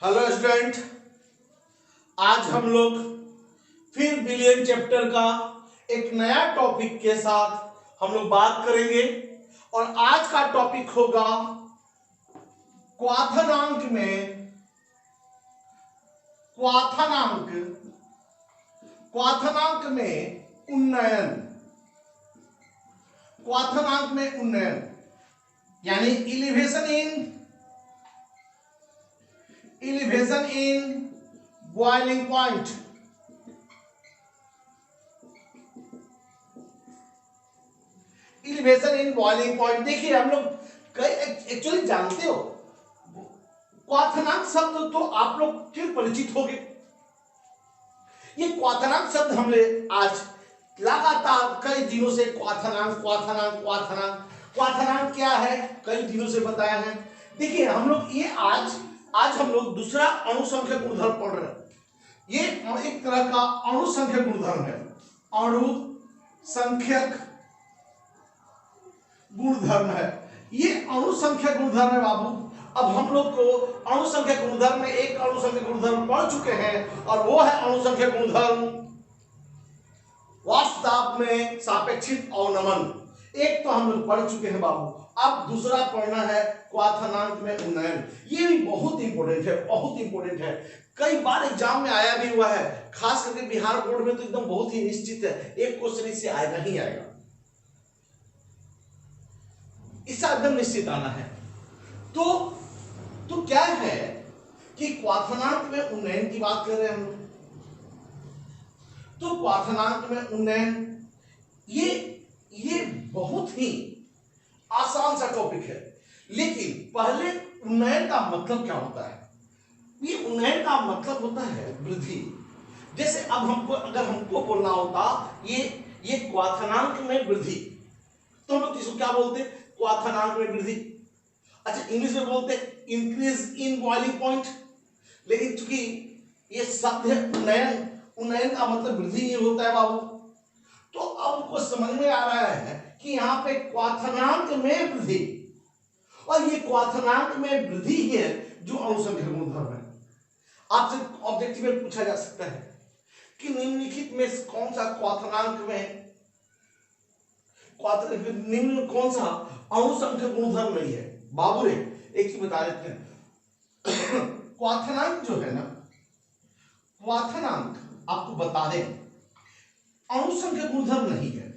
Hello student, आज हम लोग फिर बिलियन चैप्टर का एक नया टॉपिक के साथ हम लोग बात करेंगे और आज का टॉपिक होगा क्वाथनांक में उन्नयन यानी elevation in boiling point. Elevation in boiling point देखिए, हम लोग कई एक्चुअली जानते हो क्वाथनांक शब्द तो आप लोग क्यों परिचित होंगे। ये क्वाथनांक शब्द हमने आज लगातार कई दिनों से क्वाथनांक क्या है कई दिनों से बताया है। देखिए हम लोग ये आज हम लोग दूसरा अणुसंख्यक गुणधर्म पढ़ रहे हैं। ये एक तरह का अणुसंख्यक गुणधर्म है, अणुसंख्यक गुणधर्म है। ये अणुसंख्यक गुणधर्म है बाबू। अब हम लोग को अणुसंख्यक गुणधर्म में एक अणुसंख्यक गुणधर्म पढ़ चुके हैं और वो है अणुसंख्यक गुणधर्म वाष्पदाब में सापेक्षिक अवनमन। एक तो हम लोग पढ़ चुके हैं बाबू, अब दूसरा पढ़ना है क्वाथनांक में उन्नयन। ये भी बहुत इंपॉर्टेंट है, कई बार एग्जाम में आया भी हुआ है, खास करके बिहार बोर्ड में तो एकदम बहुत ही निश्चित है, एक क्वेश्चन इससे आएगा ही आएगा, इससे एकदम निश्चित आना है। तो क्या है कि क्वाथनांक में उन्नयन की बात कर रहे हैं हम लोग। तो क्वाथनांक में उन्नयन ये बहुत ही आसान सा टॉपिक है, लेकिन पहले उन्नयन का मतलब क्या होता है। ये उन्नयन का मतलब होता है वृद्धि। जैसे अब अगर हमको बोलना होता ये क्वाथनांक में वृद्धि, तो हम लोग इसको क्या बोलते, क्वाथनांक में वृद्धि। अच्छा, इंग्लिश में बोलते इंक्रीज इन बॉइलिंग पॉइंट, लेकिन चूंकि ये शब्द है उन्नयन का मतलब वृद्धि ही होता है बाबू। तो अब हमको समझ में आ रहा है कि यहाँ पे क्वाथनांक में वृद्धि, और ये क्वाथनांक में वृद्धि ही है जो अणुसंख्यक गुणधर्म है। आपसे ऑब्जेक्टिव में पूछा जा सकता है कि निम्नलिखित में कौन सा निम्न कौन सा अणुसंख्यक गुणधर्म नहीं है। बाबू रे एक चीज बता देते हैं क्वाथनांक जो है ना, क्वाथनांक आपको बता दें अणुसंख्यक गुणधर्म नहीं है।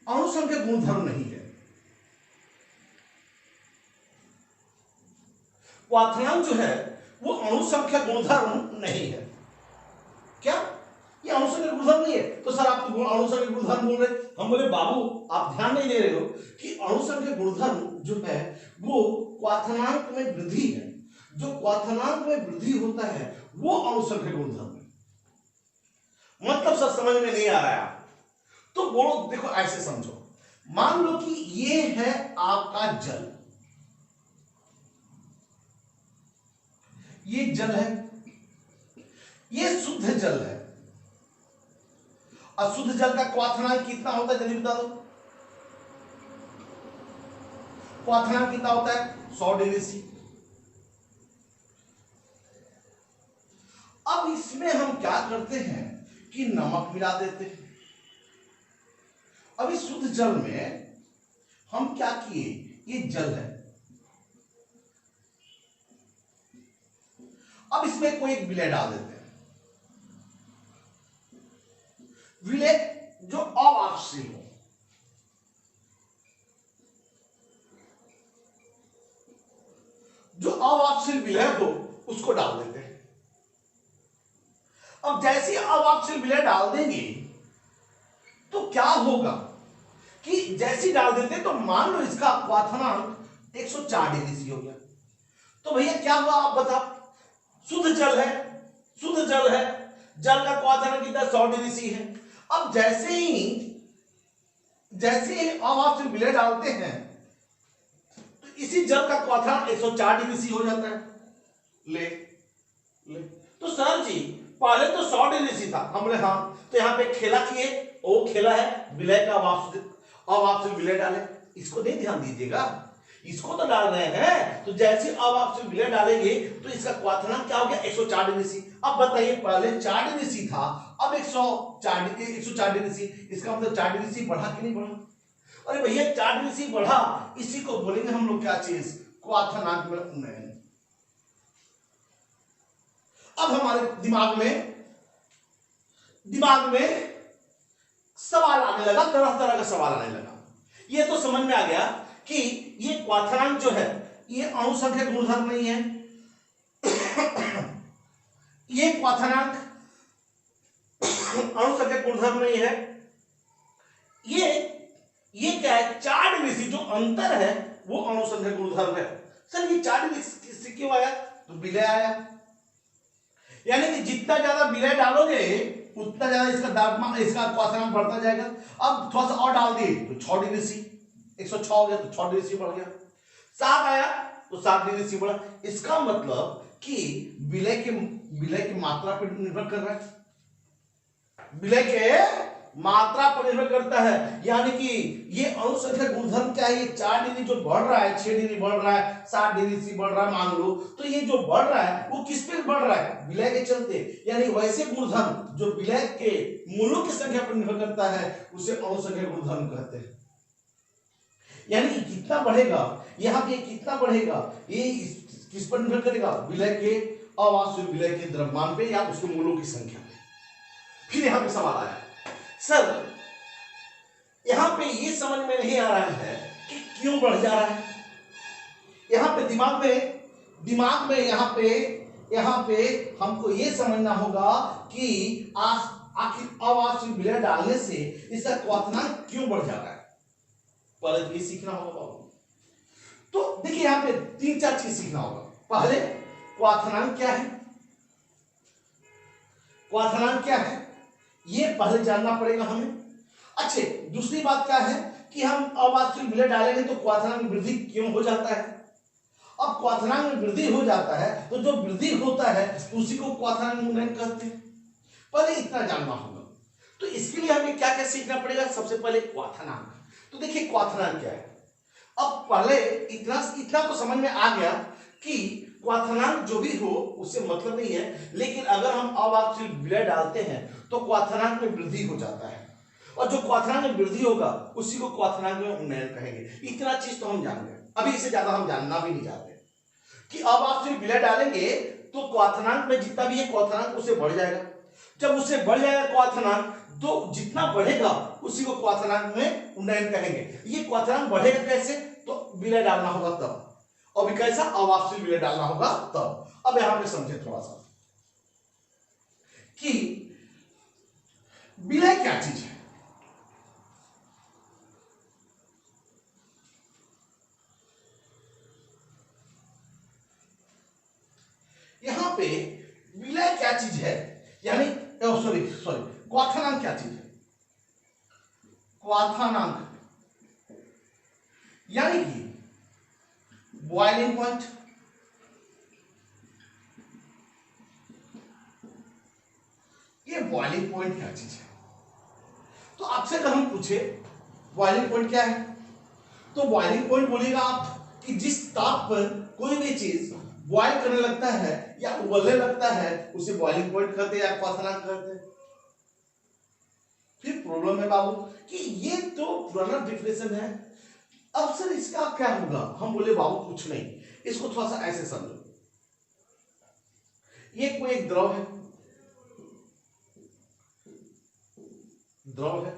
अणुसंख्यक गुणधर्म नहीं है। क्वाथनांक जो है वो अणुसंख्यक गुणधर्म नहीं है। क्या ये अणुसंख्यक गुणधर्म नहीं है? तो सर आप तो अणुसंख्यक गुणधर्म बोल रहे, हम बोले बाबू आप ध्यान नहीं दे रहे हो कि अणुसंख्यक गुणधर्म जो है वो क्वाथनांक में वृद्धि है। जो क्वाथनांक में वृद्धि होता है वो अणुसंख्यक गुणधर्म है। मतलब सर समझ में नहीं आ रहा है तो बोलो, देखो ऐसे समझो, मान लो कि ये है आपका जल, ये जल है, ये शुद्ध जल है। अशुद्ध जल का क्वाथनांक कितना होता है जल्दी बता दो। क्वाथनांक कितना होता है 100 डिग्री सी। अब इसमें हम क्या करते हैं कि नमक मिला देते हैं। अब इस शुद्ध जल में हम क्या किए, ये जल है, अब इसमें कोई एक विलय डाल देते हैं, विलय जो अवाष्पशील हो। जो अवाष्पशील विलय हो उसको डाल देते हैं। अब जैसे अवाष्पशील विलय डाल देंगे तो क्या होगा कि जैसे डाल देते तो मान लो इसका क्वाथनांक 104 डिग्री सी हो गया। तो भैया क्या हुआ आप बताओ, शुद्ध जल है, जल का क्वाथनांक कितना 100 डिग्री सी है। अब जैसे ही अवाष्पशील विलय डालते हैं तो इसी जल का क्वाथनांक 104 डिग्री सी हो जाता है। ले तो सर जी पहले तो 100 डिग्री सी था, हम बोले हाँ, तो यहाँ पे खेला किए, वो खेला है विलय का, अब आपसे विलय डाले, इसको नहीं ध्यान दीजिएगा, इसको तो डाल रहे हैं। तो जैसे अब आप विलय डालेंगे तो इसका क्वाथनांक क्या हो गया 104 डिग्री सी। अब बताइए पहले 4 डिग्री सी था, अब 104 डिग्री सी, इसका मतलब 4 डिग्री सी बढ़ा कि नहीं बढ़ा? अरे भैया 4 डिग्री सी बढ़ा, इसी को बोलेंगे हम लोग क्या चीज, क्वाथनांक में उन्नयन। अब हमारे दिमाग में सवाल आने लगा, तरह तरह का सवाल आने लगा। ये तो समझ में आ गया कि ये क्वाथनांक जो है ये अणु संख्या गुणधर्म नहीं है, ये क्वाथनांक अणु संख्या गुणधर्म नहीं है, ये क्या है, 4 डिग्री सी जो अंतर है वो अणु संख्या गुणधर्म है। सर ये 4 डिग्री से क्यों आया? तो विलय आया, यानी कि जितना ज्यादा विलय डालोगे उतना ज्यादा इसका क्वाथनांक बढ़ता जाएगा। अब थोड़ा सा और डाल दिए तो 6 डिग्री सी, 106 हो गया तो 6 डिग्री सी बढ़ गया, 7 आया तो 7 डिग्री सी बढ़ा। इसका मतलब कि विलय की मात्रा पर निर्भर कर रहा है, विलय के मात्रा पर निर्भर करता है। यानी कि ये अणु संख्या गुणधर्म क्या है, ये 4 डिग्री जो बढ़ रहा है, 6 डिग्री बढ़ रहा है, 7 डिग्री सी बढ़ रहा है मान लो, तो ये जो बढ़ रहा है वो किस पे बढ़ रहा है, विलय के चलते। यानी वैसे गुणधर्म जो विलय के मूलों की संख्या पर निर्भर करता है उसे अणु संख्या गुणधर्म कहते हैं। यानी कि कितना बढ़ेगा, यहाँ पे कितना बढ़ेगा, ये किस पर निर्भर करेगा, विलय के अवास्तविक विलय के द्रव्यमान पे या उसके मूलों की संख्या पे। फिर यहाँ पे सवाल आया, सर यहां पे ये समझ में नहीं आ रहा है कि क्यों बढ़ जा रहा है। यहां पे दिमाग में यहां पे हमको ये समझना होगा कि आखिर अवास्तविक विलय डालने से इसका क्वाथनांक क्यों बढ़ जा रहा है, पहले तो ये सीखना होगा बाबू। तो देखिए यहां पे 3-4 चीज सीखना होगा। पहले क्वाथनांक क्या है, क्वाथनांक क्या है ये पहले जानना पड़ेगा हमें। अच्छे, दूसरी बात क्या है कि हम अवास्तविक विलय डालेंगे तो क्वाथनांक में वृद्धि क्यों हो जाता है। अब क्वाथनांक में वृद्धि हो जाता है तो जो वृद्धि होता है उसी को क्वाथनांक उन्नयन कहते हैं। पहले इतना जानना होगा। तो इसके लिए हमें क्या क्या सीखना पड़ेगा, सबसे पहले क्वाथनांक। तो देखिए क्वाथनांक क्या है। अब पहले इतना तो समझ में आ गया कि क्वाथनांक जो भी हो उससे मतलब नहीं है, लेकिन अगर हम अवास्तविक विलय डालते हैं तो क्वाथनांक में वृद्धि हो जाता है, और जो क्वाथनांक में वृद्धि होगा उसी को क्वाथनांक में उन्नयन कहेंगे। इतना चीज तो हम जान गए, अभी इससे ज्यादा हम जानना भी नहीं चाहते कि अवास्तविक विलय डालेंगे तो क्वाथनांक में जितना भी है क्वाथनांक उससे बढ़ जाएगा। जब उससे बढ़ जाएगा क्वाथनांक तो जितना बढ़ेगा उसी को क्वाथनांक में उन्नयन कहेंगे। ये क्वाथनांक बढ़ेगा कैसे, तो विलय डालना होगा तब, और भी कैसा, अवास्तविक विलय डालना होगा तब। अब यहां पे समझे थोड़ा सा कि विलय क्या चीज है। यहां पे विलय क्या चीज है, यानी सॉरी क्वाथनांक क्या चीज है। क्वाथनांक यानी कि बॉइलिंग पॉइंट, ये बॉइलिंग पॉइंट क्या चीज है। तो आपसे अगर हम पूछे बॉइलिंग पॉइंट क्या है, तो बॉइलिंग पॉइंट बोलिएगा आप कि जिस ताप पर कोई भी चीज बॉयल करने लगता है या उबलने लगता है उसे बॉइलिंग पॉइंट कहते हैं या क्वाथनांक कहते हैं। फिर प्रॉब्लम है बाबू कि ये तो पुराना डेफिनेशन है, अब सर इसका क्या होगा। हम बोले बाबू कुछ नहीं, इसको थोड़ा सा ऐसे समझो। ये कोई एक द्रव है,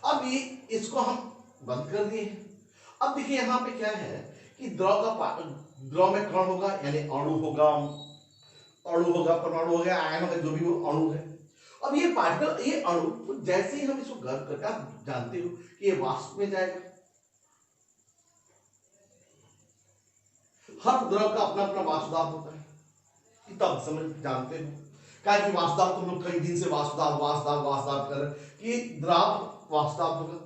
अब ये इसको हम बंद कर दिए हैं। अब देखिए यहां पे क्या है कि द्रव में कण होगा, यानी अणु होगा, परमाणु हो गया, आयन होगा, जो भी वो अणु है। अब ये पार्टिकल, ये अणु जैसे ही हम इसको गर्म करके, आप जानते हो कि ये वाष्प में जाएगा। हर द्रव का अपना अपना वाष्पदाब होता है, तब समझ जानते हो क्या कि वाष्पदाब, तुम लोग कई दिन से वाष्पदाब कर कि द्रव वाष्पदाब होगा।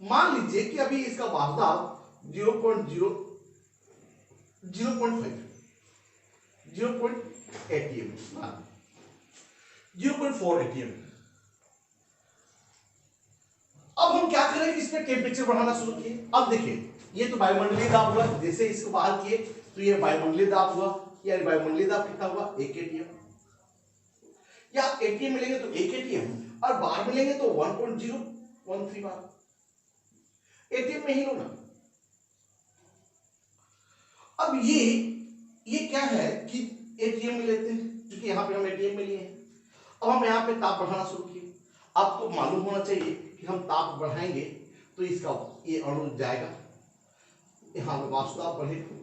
मान लीजिए कि अभी इसका वाष्पदाब 0.5 0.8 atm, 0.4 atm। अब हम क्या करेंगे, इसमें टेम्परेचर बढ़ाना शुरू किए। अब देखिए ये तो वायुमंडलीय दाब हुआ, जैसे इसको बाहर किए तो ये वायुमंडलीय दाब हुआ, यानी वायुमंडलीय दाब कितना हुआ 1 atm। या एटीएम मिलेंगे तो 1 एटीएम और बार मिलेंगे तो 1.013 बार। एटीएम में ही लो ना। अब ये क्या है कि एटीएम में लेते हैं, क्योंकि यहां पे हम एटीएम में लिए हैं। अब हम यहां पे ताप बढ़ाना शुरू किए। आपको मालूम होना चाहिए कि हम ताप बढ़ाएंगे तो इसका ये अणु जाएगा, यहां पे वाष्प दाब बढ़ेगा,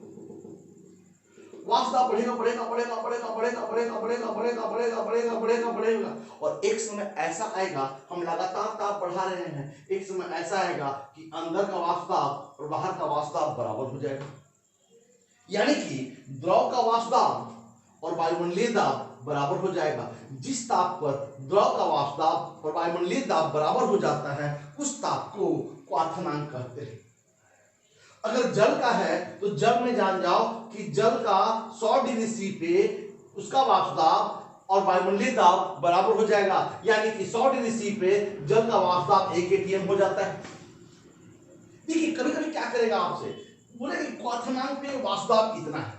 वाष्प दाब बढ़ेगा बढ़ेगा बढ़ेगा बढ़ेगा बढ़ेगा बढ़ेगा बढ़ेगा बढ़ेगा बढ़ेगा बढ़ेगा बढ़ेगा बढ़ेगा और एक समय ऐसा आएगा, हम लगातार ताप बढ़ा रहे हैं, एक समय ऐसा आएगा कि अंदर का वाष्प दाब और बाहर का वाष्प दाब बराबर हो जाएगा। यानी कि द्रव का वाष्प दाब और वायुमंडलीय दाब बराबर हो जाएगा। जिस ताप पर द्रव का वाष्प दाब और वायुमंडलीय दाब बराबर हो जाता है उस ताप को क्वाथनांक कहते हैं। अगर जल का है तो जल में जान जाओ कि जल का 100 डिग्री सी पे उसका वाष्प दाब और वायुमंडलीय दाब बराबर हो जाएगा, यानी कि 100 डिग्री सी पे जल का वाष्प दाब 1 एटीएम हो जाता है। देखिए कभी कभी क्या करेगा आपसे, बोले कि क्वाथनांक पे वाष्प दाब इतना है,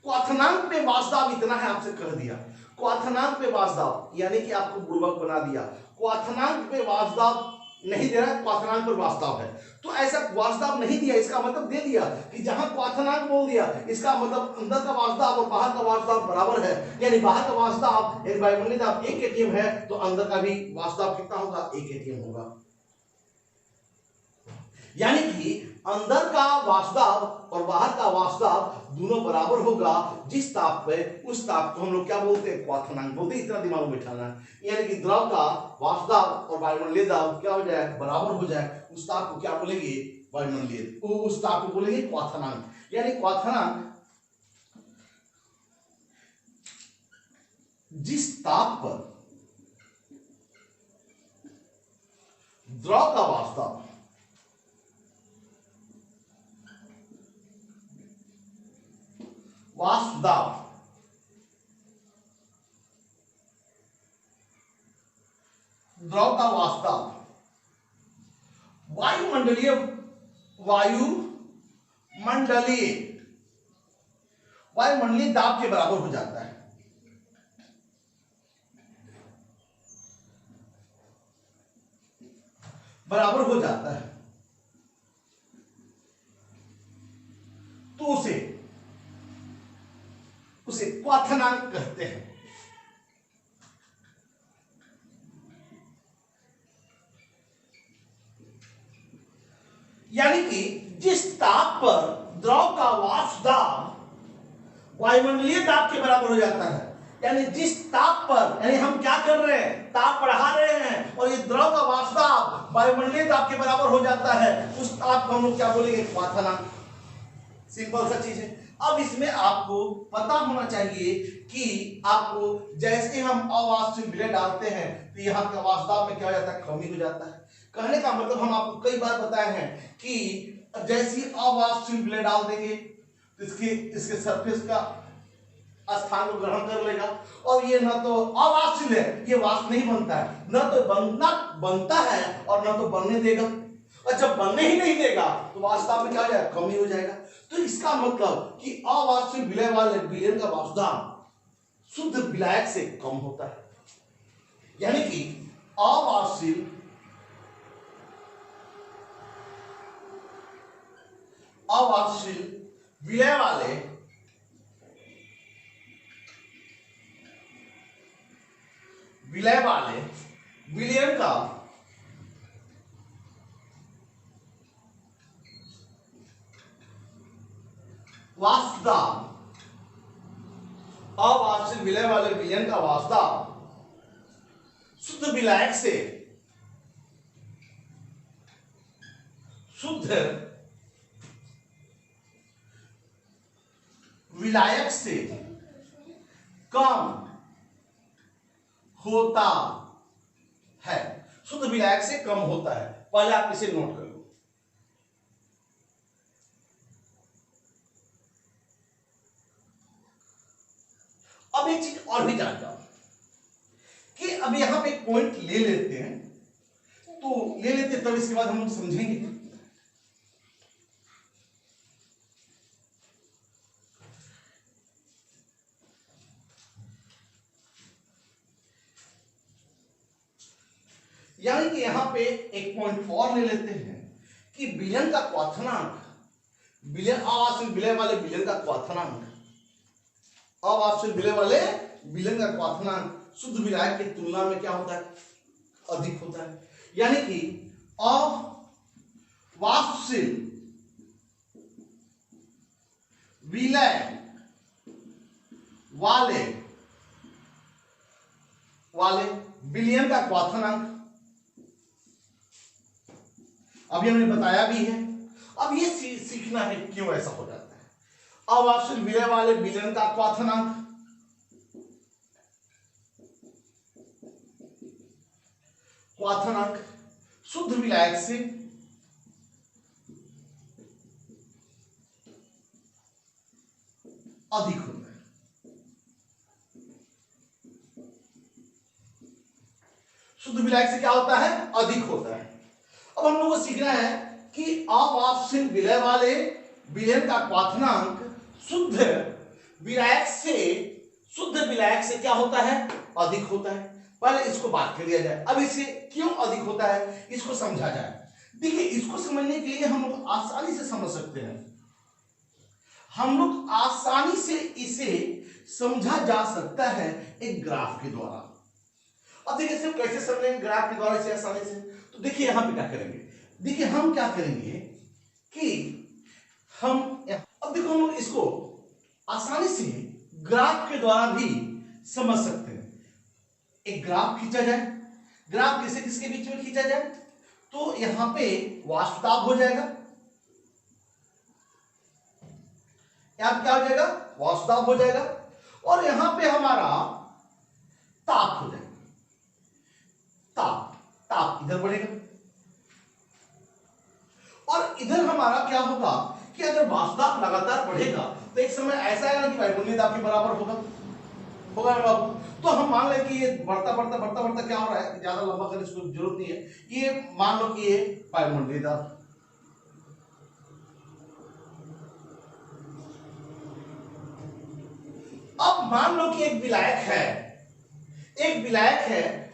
क्वाथनांक पे वाष्प दाब इतना है, आपसे कह दिया क्वाथनांक पे वाष्प दाब, यानी कि आपको बुड़बक बना दिया। क्वाथनांक पे वाष्प दाब नहीं दे रहा है, क्वाथनांक पर वाष्प दाब है, तो ऐसा वाष्प दाब नहीं दिया, इसका मतलब दे दिया कि जहां क्वाथनांक बोल दिया इसका मतलब अंदर का वाष्प दाब और बाहर का वाष्प दाब बराबर है, यानी बाहर का वाष्प दाब यानी वायुमंडलीय दाब 1 एटीएम है तो अंदर का भी वाष्प दाब कितना होगा 1 एटीएम होगा। यानी कि अंदर का वाष्प दाब और बाहर का वाष्प दाब दोनों बराबर होगा। जिस ताप पे उस ताप को हम लोग क्या बोलते हैं क्वाथनांक बोलते हैं, इतना दिमाग में बिठाना है। यानी कि द्रव का वाष्प दाब और वायुमंडलीय दाब क्या हो जाए बराबर हो जाए, उस ताप को क्या बोलेंगे वायुमंडलीय, उस ताप को बोलेंगे क्वाथनांक। यानी क्वाथनांक जिस ताप पर द्रव का वाष्प दाब वाष्प दाब द्रव का वाष्प दाब वायुमंडलीय वायुमंडलीय दाब के बराबर हो जाता है। बराबर हो जाता है तो उसे क्वाथनांक कहते हैं। यानी कि जिस ताप पर द्रव का वाष्प दाब वायुमंडलीय दाब के बराबर हो जाता है, यानी जिस ताप पर, यानी हम क्या कर रहे हैं ताप बढ़ा रहे हैं और ये द्रव का वाष्प दाब वायुमंडलीय दाब के बराबर हो जाता है, उस ताप को हम लोग क्या बोलेंगे क्वाथनांक। सिंपल सा चीज है। अब इसमें आपको पता होना चाहिए कि आपको जैसे हम अवाष्पशील विलय डालते हैं तो यहाँ का वाष्प दाब में क्या हो जाता है कमी हो जाता है। कहने का मतलब हम आपको कई बार बताए हैं कि जैसे अवाष्पशील विलय डाल देंगे तो इसके सरफेस का स्थान को ग्रहण कर लेगा और ये न तो अवाष्पशील है, ये वाष्प नहीं बनता है, न तो बनता है और न तो बनने देगा, और जब बनने ही नहीं देगा तो वाष्प दाब में क्या हो जाएगा कमी हो जाएगा। तो इसका मतलब कि अवाष्पशील विलय वाले विलयन का वाष्प दाब शुद्ध विलायक से कम होता है। यानी कि अवाष्पशील विलय वाले विलयन का वाष्प दाब, अवाष्पशील विलय वाले विलयन का वाष्प दाब शुद्ध विलायक से कम होता है। शुद्ध विलायक से कम होता है, पहले आप इसे नोट कर लो। अब एक चीज और भी जान जाओ कि अब यहां पे एक पॉइंट ले लेते हैं, तो ले लेते हैं, तब इसके बाद हम लोग समझेंगे। यानी कि यहां पे एक पॉइंट और ले लेते हैं कि विलयन का क्वाथनांक, विलयन अवास्तविक विलय वाले विलयन का क्वाथनांक, अवास्तविक विलय वाले विलयन का क्वाथनांक शुद्ध विलायक की तुलना में क्या होता है, अधिक होता है। यानी कि अवास्तविक विलय वाले विलयन का क्वाथनांक, अभी हमने बताया भी है। अब ये सीखना है क्यों ऐसा हो जाता है। अवास्तविक विलय वाले विलयन का क्वाथनांक शुद्ध विलायक से अधिक होता है। शुद्ध विलायक से क्या होता है, अधिक होता है। अब हम लोगों को सीखना है कि अवास्तविक विलय वाले विलयन का क्वाथनांक शुद्ध विलायक से क्या होता है, अधिक होता है। पहले इसको बात कर लिया जाए, अब इसे क्यों अधिक होता है इसको समझा जाए। देखिए, इसको समझने के लिए हम लोग आसानी से समझ सकते हैं, हम लोग आसानी से इसे समझा जा सकता है एक ग्राफ के द्वारा। अब देखिए इसे कैसे समझेंगे ग्राफ के द्वारा इसे आसानी से। तो देखिए यहां पे क्या करेंगे, देखिए हम क्या करेंगे कि हम अब देखो हम लोग इसको आसानी से ग्राफ के द्वारा भी समझ सकते हैं। एक ग्राफ खींचा जाए, ग्राफ किससे किसके बीच में खींचा जाए, तो यहां पे वास्तव हो जाएगा, यहां क्या हो जाएगा, वास्तव हो जाएगा, और यहां पे हमारा ताप हो जाएगा। ताप इधर बढ़ेगा, और इधर हमारा क्या होगा कि अगर वास्तव लगातार बढ़ेगा तो एक समय ऐसा आएगा कि वायुमंडलीय दाब के बराबर होगा ना बाबू। तो हम मान लें कि ये बढ़ता बढ़ता बढ़ता बढ़ता क्या हो रहा है, ज्यादा लंबा करने की जरूरत नहीं है, ये मान लो कि ये वायुमंडलीय दाब, अब मान लो कि एक विलायक है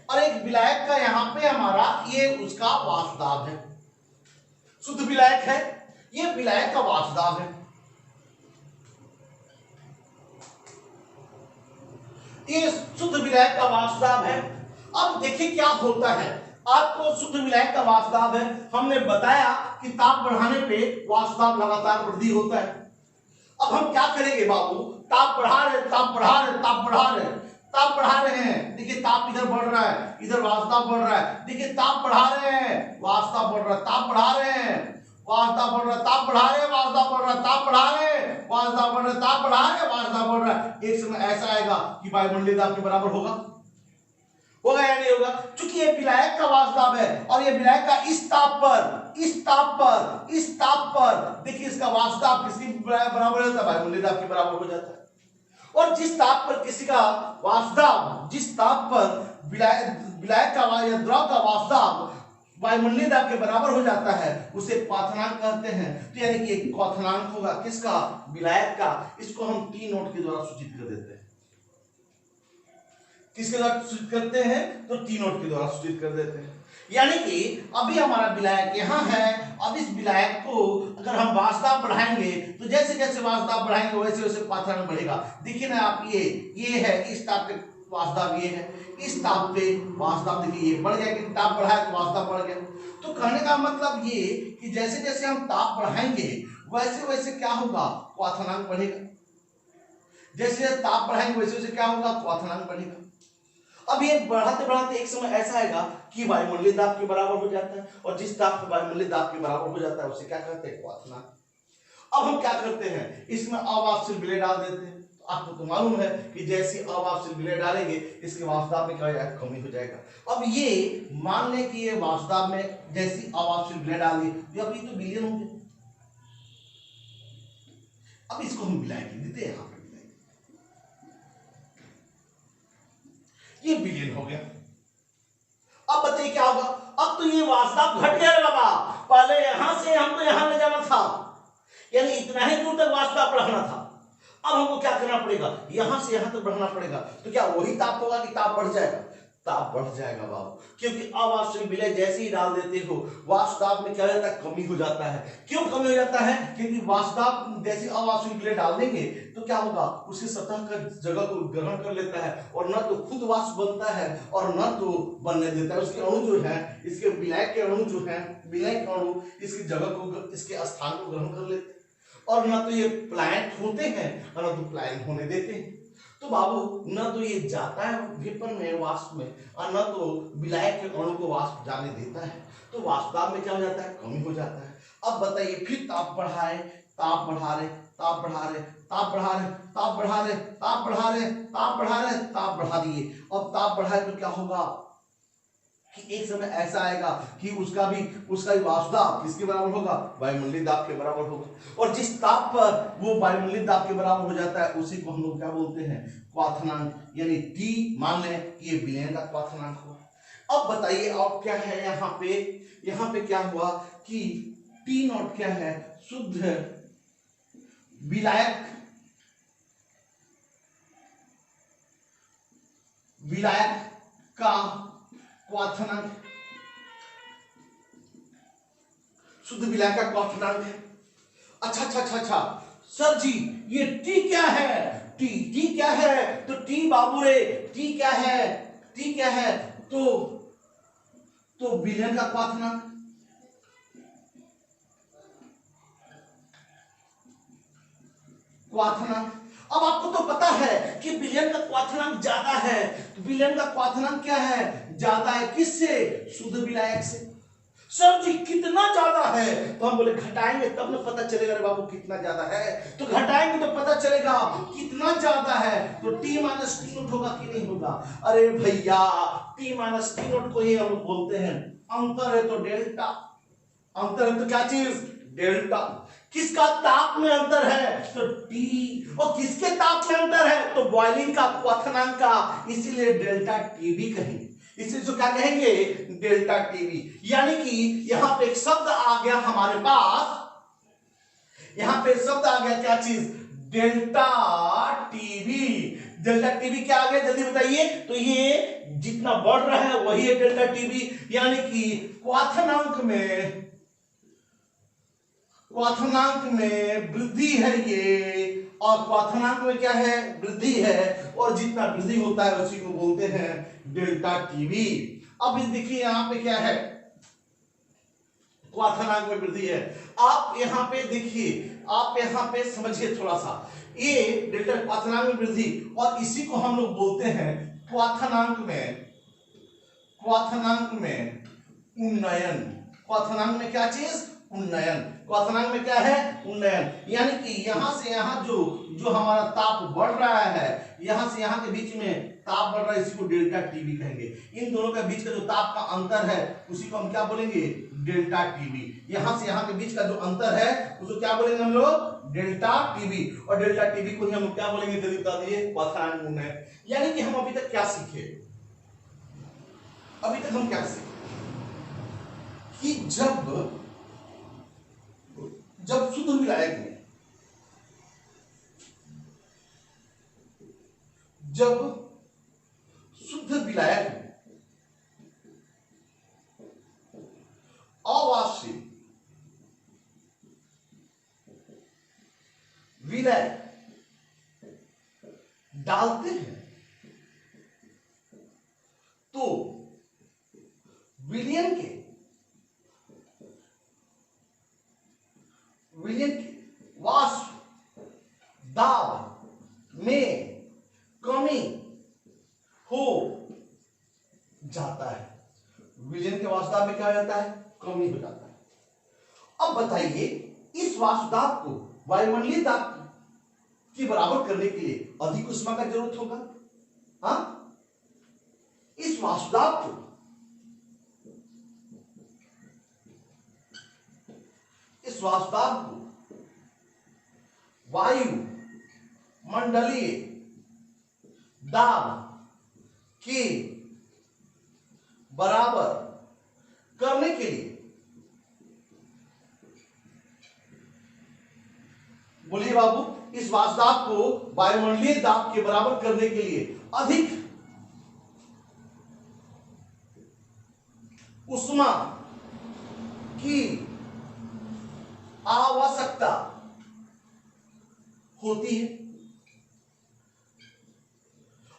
और एक विलायक का यहां पे हमारा ये उसका वाष्पदाब है, शुद्ध विलायक है, ये विलायक का वाष्पदाब है, ये शुद्ध विलायक का वाष्पदाब है। अब देखिए क्या होता है, आपको शुद्ध विलायक का वाष्पदाब है, हमने बताया कि ताप बढ़ाने पे वाष्पदाब लगातार वृद्धि होता है। अब हम क्या करेंगे बाबू, ताप बढ़ा रहे हैं, देखिए ताप इधर बढ़ रहा है, इधर वाष्पदाब बढ़ रहा है, देखिए ताप बढ़ा रहे हैं, वाष्पदाब बढ़ रहा है, ताप बढ़ा रहे हैं, वाष्पदाब बढ़ रहा है, ताप बढ़ा रहे हैं, वाष्पदाब बढ़ रहा है, ताप बढ़ा रहे हैं, वाष्पदाब बढ़ रहा है, ताप बढ़ा रहे हैं, वाष्पदाब बढ़ रहा है। एक समय ऐसा आएगा कि वायुमंडलीय दाब के बराबर होगा या नहीं होगा, क्योंकि ये विलायक का वाष्पदाब है और ये विलायक का इस ताप पर देखिए इसका वाष्पदाब किसके बराबर होता है, वायुमंडलीय दाब के बराबर हो जाता है। और जिस ताप पर किसी का वाष्पदाब, जिस ताप पर विलायक का या द्रव का वाष्पदाब वायुमंडलीय दाब के बराबर हो जाता है उसे क्वाथनांक कहते हैं। तो यानी कि एक क्वाथनांक होगा किसका, विलायक का। इसको हम टी नोट के द्वारा सूचित कर देते हैं, किसके द्वारा सूचित करते हैं, तो टी नोट के द्वारा सूचित कर देते हैं। यानी कि अभी हमारा विलायक यहाँ है, अब इस विलायक को अगर हम वाष्पदाब बढ़ाएंगे तो जैसे जैसे वाष्पदाब बढ़ाएंगे वैसे वैसे क्वाथनांक बढ़ेगा। देखिए ना आप, ये है इस ताप पे वाष्पदाब, ये है इस ताप पे वाष्पदाब, देखिए ये बढ़ गया कि ताप बढ़ाया तो वाष्पदाब बढ़ गया। तो कहने का मतलब ये कि जैसे जैसे हम ताप बढ़ाएंगे वैसे वैसे क्या होगा, क्वाथनांक बढ़ेगा। जैसे जैसे ताप बढ़ाएंगे वैसे वैसे क्या होगा, क्वाथनांक बढ़ेगा। अब ये बढ़ाते बढ़ाते एक समय ऐसा आएगा कि वायुमंडलीय दाब के बराबर हो जाता है, और जिस ताप पे वायुमंडलीय दाब के बराबर हो जाता है उसे क्या कहते हैं, क्वाथनांक। अब हम क्या करते हैं, इसमें अवाष्पशील विलय डाल देते हैं। तो आपको तो मालूम है कि जैसे अवाष्पशील विलय डालेंगे इसके वाष्पदाब में क्या हो जाएगा, कमी हो जाएगा। अब ये मान लें कि ये वाष्पदाब में जैसी अवाष्पशील विलय डाल दी तो अब ये तो विलयन होंगे। अब इसको हम विलायक लिखते हैं, यहाँ पे ये विलीन हो गया। अब बताइए क्या होगा। अब तो ये वास्तव घट गया बाबा, पहले यहां से हमको यहां ले जाना था, यानी इतना ही दूर तक वास्तव बढ़ाना था। अब हमको क्या करना पड़ेगा, यहां से यहां तक बढ़ाना पड़ेगा। तो क्या वही ताप होगा कि ताप बढ़ जाएगा? ताप बढ़ जाएगा बाबू, क्योंकि अवाष्णिक विलय जैसे ही डाल देते हो वाष्प में क्या हो जाता है, कमी हो जाता है। क्यों कमी हो जाता है? क्योंकि वाष्प जैसे अवाष्णिक विलय डाल देंगे तो क्या होगा, उसकी सतह का जगह को ग्रहण कर लेता है और न तो खुद वाष्प बनता है और न तो बनने देता है। उसके अणु जो है, इसके विलय के अणु जो है, विलय के अणु इसकी जगह को, इसके स्थान को ग्रहण कर लेते हैं और न तो ये प्लायंट होते हैं और न तो प्लायन होने देते हैं। तो बाबू न तो ये जाता है विपन में, वाष्प में, और न तो विलायक के अणु को वाष्प जाने देता है। तो वाष्प में क्या हो जाता है, कमी हो जाता है। अब बताइए फिर ताप बढ़ाए, ताप बढ़ा रहे, ताप बढ़ा रहे, ताप बढ़ा रहे, ताप बढ़ा रहे, ताप बढ़ा रहे, ताप बढ़ा रहे, ताप बढ़ा दिए। अब ताप बढ़ाए तो क्या होगा कि एक समय ऐसा आएगा कि उसका भी वाष्प दाब किसके बराबर होगा, वायुमंडलीय दाब के बराबर होगा। और जिस ताप पर वो वायुमंडलीय दाब के बराबर हो जाता है उसी को हम लोग क्या बोलते हैं, क्वाथनांक, यानी टी मान लें कि ये विलयन का क्वाथनांक हुआ। अब बताइए अब क्या है यहाँ पे क्या हुआ कि टी नॉट क्या है, शुद्ध विलायक का क्वाथनांक, शुद्ध विलायक का क्वाथनांक है। अच्छा सर जी ये टी क्या है, टी क्या है? तो टी बाबू रे, टी क्या है? तो विलयन का क्वाथनांक। अब आपको तो पता है कि विलयन का क्वाथनांक ज्यादा है। तो विलयन का क्वाथनांक क्या है, ज्यादा है किससे, शुद्ध विलायक से। सर जी कितना ज्यादा है? तो हम बोले घटाएंगे तब ना पता चलेगा रे बाबू कितना ज्यादा है। तो घटाएंगे तो पता चलेगा कितना ज्यादा है। तो टी माइनस टी नोट होगा कि नहीं होगा? अरे भैया टी माइनस टी नोट को ही हम बोलते हैं अंतर है तो डेल्टा। अंतर है तो क्या चीज, डेल्टा। किसका ताप में अंतर है, तो टी। और किसके ताप में अंतर है, तो बॉइलिंग का, क्वथनांक का, इसीलिए डेल्टा टीबी कहेंगे। इसे जो क्या कहेंगे, डेल्टा टीबी। यानी कि यहां पे एक शब्द आ गया हमारे पास, यहां पे शब्द आ गया क्या चीज, डेल्टा टीबी। डेल्टा टीबी क्या आ गया जल्दी बताइए। तो ये जितना बढ़ रहा है वही है डेल्टा टीबी, यानी कि क्वथनांक में वृद्धि है ये, और क्वथनांक में क्या है, वृद्धि है। और जितना वृद्धि होता है उसी को बोलते हैं डेल्टा टीबी। अब देखिए यहां पे क्या है, क्वथनांक में वृद्धि है। आप यहां पे देखिए, आप यहां पे समझिए थोड़ा सा, ये डेल्टा क्वथनांक में वृद्धि, और इसी को हम लोग बोलते हैं क्वथनांक में उन्नयन। क्वथनांक में क्या चीज, उन्नयन। क्वथनांक में क्या है, उन्नयन। यानी कि यहां से यहां जो हमारा ताप बढ़ रहा है, यहां से यहां के बीच में ताप बढ़ रहा है, इसी को डेल्टा टीबी कहेंगे। इन दोनों के बीच का जो ताप का अंतर है उसी को हम क्या बोलेंगे, डेल्टा टीबी। यहां से यहां के बीच का जो अंतर है उसको क्या बोलेंगे हम लोग, डेल्टा टीबी। और डेल्टा टीबी को हम क्या बोलेंगे जल्दी बता दीजिए, क्वथनांक उन्नयन। यानी कि हम अभी तक क्या सीखे, कि जब शुद्ध विलायक में, अवाष्णिक विलय डालते हैं तो विलयन के वाष्प दाब में कमी हो जाता है। विलयन के वाष्प दाब में क्या हो जाता है, कमी हो जाता है। अब बताइए इस वाष्प दाब को वायुमंडलीय दाब के बराबर करने के लिए अधिक ऊष्मा का जरूरत होगा। हाँ, इस वाष्प दाब को वायु मंडलीय दाब के बराबर करने के लिए, बोलिए बाबू, इस वाष्पदाब को वायुमंडलीय दाब के बराबर करने के लिए अधिक उष्मा की आवश्यकता होती है।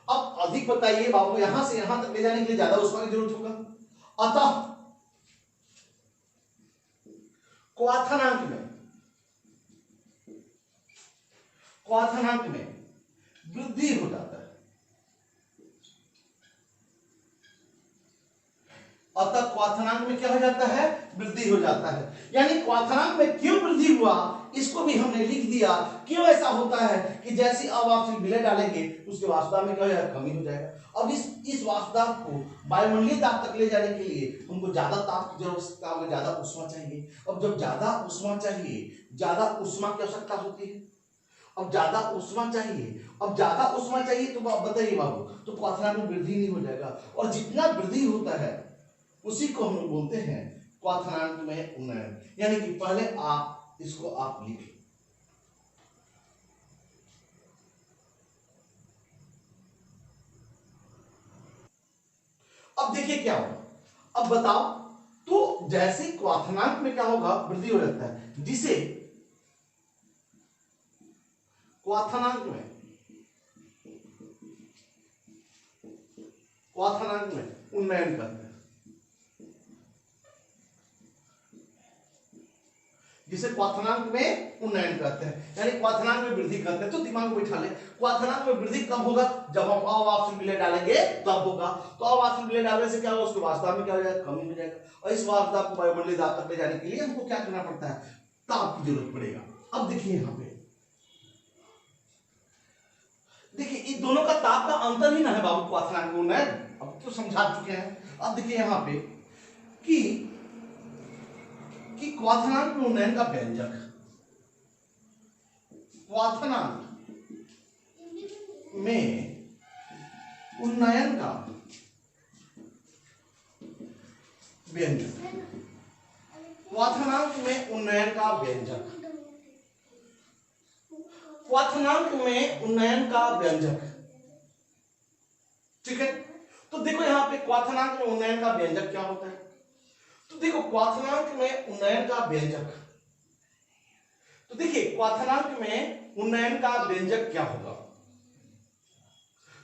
अब अधिक बताइए बाबू, यहां से यहां तक ले जाने के लिए ज्यादा उष्मा की जरूरत होगा, अतः क्वथनांक में वृद्धि हो जाता है। अतः क्वथनांक में क्या हो जाता है? वृद्धि हो जाता है। यानी क्वथनांक में क्यों वृद्धि हुआ इसको भी हमने लिख दिया। क्यों ऐसा होता है कि जैसे अब आप विलय डालेंगे उसके वाष्पदाब में क्या हो जाएगा? कमी हो जाएगा। अब इस वाष्पदाब को वायुमंडलीय दाब तक ले जाने के लिए हमको ज्यादा ताप की आवश्यकता होगी, ज्यादा उष्मा चाहिए। अब जब ज्यादा उष्मा चाहिए, ज्यादा उष्मा की आवश्यकता होती है, अब ज्यादा उष्मा चाहिए, अब ज्यादा उष्मा चाहिए तो बताइए बाबू, तो क्वथनांक में वृद्धि नहीं हो जाएगा। और जितना वृद्धि होता है उसी को हम लोग बोलते हैं क्वथनांक में उन्नयन। यानी कि पहले आप इसको आप लिखें। अब देखिए क्या होगा, अब बताओ, तो जैसे क्वथनांक में क्या होगा? वृद्धि हो जाता है, जिसे क्वथनांक में उन्नयन करते हैं, जिसे क्वथनांक में उन्नयन करते हैं, यानी क्वथनांक में वृद्धि करते हैं। तो दिमाग में बैठा ले, क्वथनांक में वृद्धि कब होगा? जब हम अवाष्पित विलय डालेंगे तब होगा। तो अवाष्पित विलय डालने से क्या होगा? उसके वाष्पदाब में क्या हो जाएगा? कमी हो जाएगा। और इस वाष्पदाब को वायुमंडलीय दाब तक ले जाने के लिए हमको क्या करना पड़ता है? ताप की जरूरत पड़ेगा। अब देखिए यहाँ पे, देखिए इन दोनों का ताप का अंतर ही ना है बाबू, क्वथनांक में उन्नयन। अब तो समझा चुके हैं। अब देखिए यहाँ पे कि क्वथनांक में उन्नयन का व्यंजक, क्वथनांक में उन्नयन का व्यंजक, क्वथनांक में उन्नयन का व्यंजक, क्वथनांक में उन्नयन का व्यंजक। ठीक है, तो देखो यहां पे क्वथनांक में उन्नयन का व्यंजक क्या होता है? तो देखो क्वथनांक में उन्नयन का व्यंजक, तो देखिए क्वथनांक में उन्नयन का व्यंजक क्या होगा?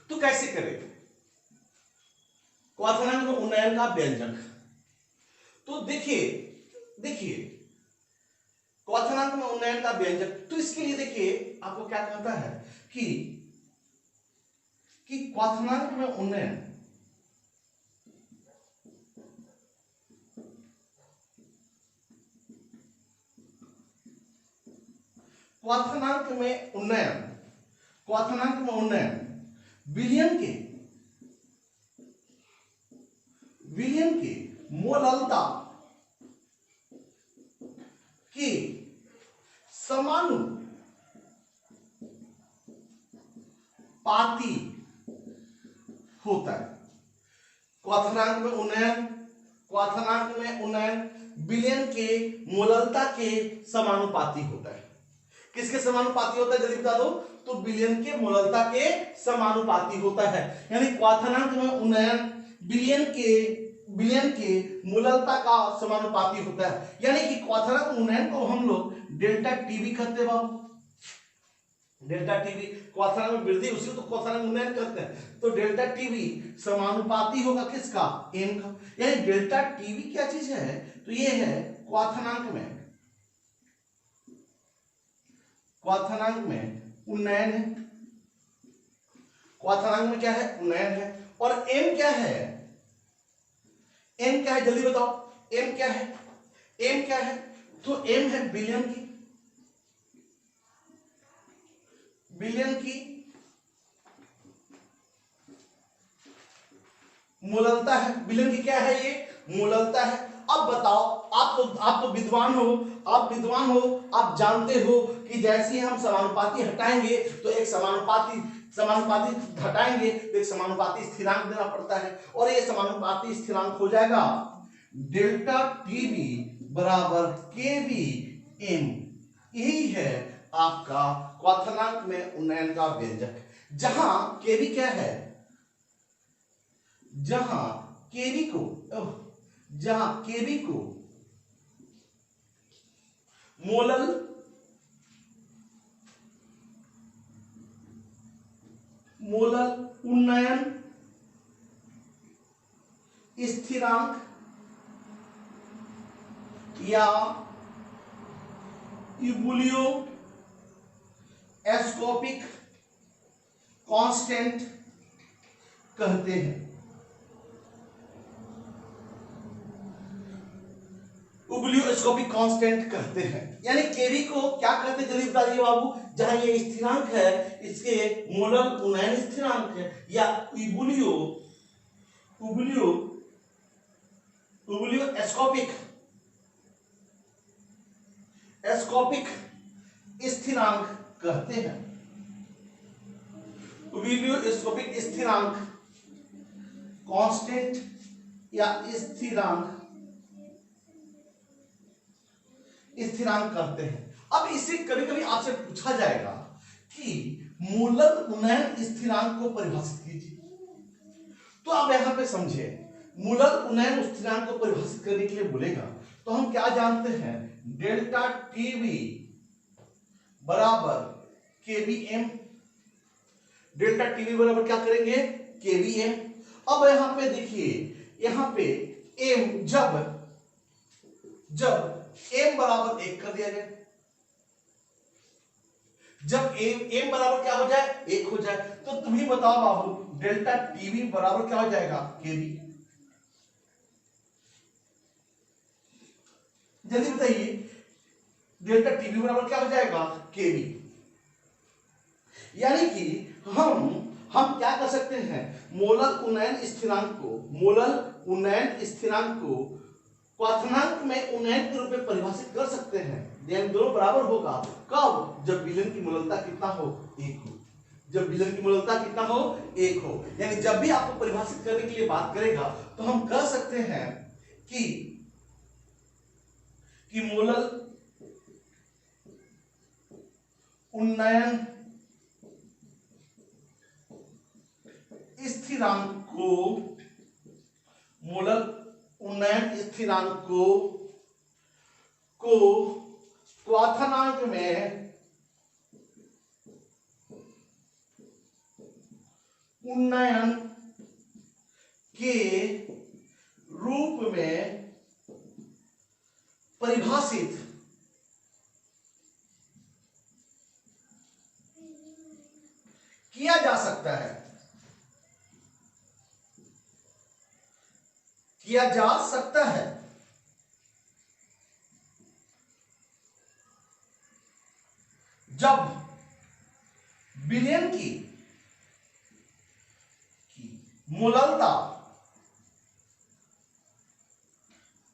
तो कैसे करेंगे क्वथनांक में उन्नयन का व्यंजक? तो देखिए क्वथनांक में उन्नयन का व्यंजक, तो इसके लिए देखिए आपको क्या करना है कि क्वथनांक में उन्नयन, क्वथनांक में उन्नयन, क्वथनांक में उन्नयन विलयन के मोललता के समानुपाती होता है। क्वथनांक में उन्नयन विलयन के मोललता के समानुपाती होता है। किसके समानुपाती होता है जल्दी बता दो? तो विलयन के मोललता के समानुपाती होता है। यानी क्वथनांक में उन्नयन विलयन के मोललता का समानुपाती होता है। यानी कि क्वथनांक उन्नयन को हम लोग डेल्टा टीवी कहते हैं बाबू। डेल्टा टीवी क्वथनांक में वृद्धि, उसी को तो क्वथनांक उन्नयन करते हैं। तो डेल्टा टीवी समानुपाती होगा किसका? एम का। यानी डेल्टा टीवी क्या चीज है? तो ये है क्वथनांक में उन्नयन है। क्वथनांक में क्या है? उन्नयन है। और एम क्या है? एम क्या है जल्दी बताओ? एम क्या है? एम क्या है? तो एम है विलयन की मोललता है। विलयन की क्या है? ये मोललता है। अब बताओ, आप तो विद्वान हो, आप जानते हो कि जैसे ही हम समानुपाती हटाएंगे तो एक समानुपाती समानुपाती घटाएंगे तो एक समानुपाती स्थिरांक देना पड़ता है, और ये समानुपाती स्थिरांक हो जाएगा डेल्टा टीवी बराबर केवी एम। यही है आपका क्वथनांक में उन्नयन का व्यंजक। जहां केवी क्या है, जहां केवी को मोलल उन्नयन स्थिरांक या इबुलियो एस्कोपिक कांस्टेंट कहते हैं। इबुलियोस्कोपिक कांस्टेंट कहते हैं, यानी केवी को क्या कहते हैं जल्दी बता दीजिए बाबू। जहां ये स्थिरांक है इसके मोलर उन्नयन स्थिरांक है या इबुलियो एस्कोपिक स्थिरांक कहते हैं। इबुलियोस्कोपिक स्थिरांक कांस्टेंट या स्थिरांक करते हैं। अब इसे कभी कभी आपसे पूछा जाएगा कि मूलर उन्नयन स्थिरांक को परिभाषित कीजिए, तो आप यहां पे समझे मूलर उन्नयन स्थिरांक को परिभाषित करने के लिए बोलेगा तो हम क्या जानते हैं, डेल्टा टीवी बराबर केवीएम। डेल्टा टीवी बराबर क्या करेंगे, केवीएम। अब यहां पे देखिए, यहां पे एम जब एम बराबर 1 कर दिया जाए, जब एम बराबर क्या हो जाए, 1 हो जाए, तो तुम ही बताओ बाबू डेल्टा टीवी बराबर क्या हो जाएगा, केवी। जल्दी बताइए, डेल्टा टीवी बराबर क्या हो जाएगा, केवी। यानी कि हम क्या कर सकते हैं, मोलर उन्नयन स्थिरांक को क्वथनांक में उन्नयन के रूप में परिभाषित कर सकते हैं। यानी दोनों बराबर होगा कब, जब विलयन की मोललता कितना हो, 1 हो। जब विलयन की मोललता कितना हो, 1 हो। यानी जब भी आपको परिभाषित करने के लिए बात करेगा तो हम कह सकते हैं कि मोलर उन्नयन स्थिरांक को क्वथनांक में उन्नयन के रूप में परिभाषित किया जा सकता है, जब विलयन की मोललता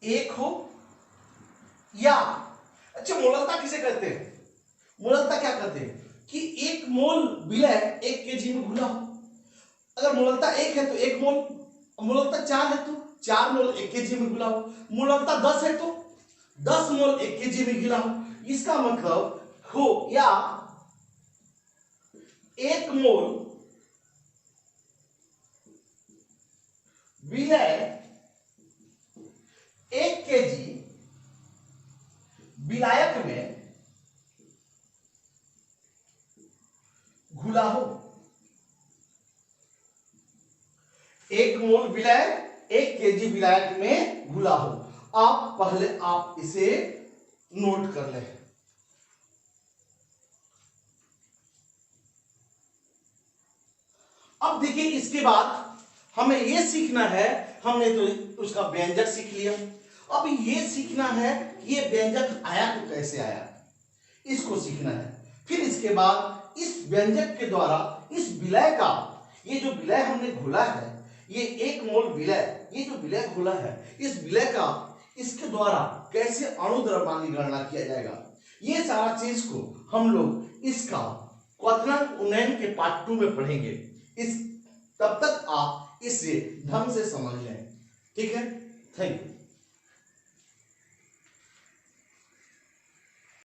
1 हो, या अच्छा मोललता किसे कहते हैं, मोललता क्या कहते हैं कि 1 मोल विलय 1 केजी में घुला हो। अगर मोललता 1 है तो 1 मोल, मोललता 4 है तो 4 मोल 1 केजी में घुला हो, मोललता 10 है तो 10 मोल 1 केजी में घुला हो। इसका मतलब हो, या 1 मोल विलय 1 केजी विलायक में घुला हो। 1 मोल विलय 1 केजी विलायक में घुला हो। आप पहले आप इसे नोट कर लें। अब देखिए, इसके बाद हमें यह सीखना है, हमने तो उसका व्यंजक सीख लिया, अब यह सीखना है कि यह व्यंजक आया तो कैसे आया, इसको सीखना है। फिर इसके बाद इस व्यंजक के द्वारा इस विलय का, ये जो विलय हमने घोला है, ये 1 मोल विलय, ये जो विलय घोला है, इस विलय का इसके द्वारा कैसे अणु द्रव्यमान की गणना किया जाएगा, ये सारा चीज को हम लोग इसका क्वथनांक उन्नयन के पार्ट 2 में पढ़ेंगे। इस तब तक आप इसे ढंग से समझ लें। ठीक है, थैंक यू।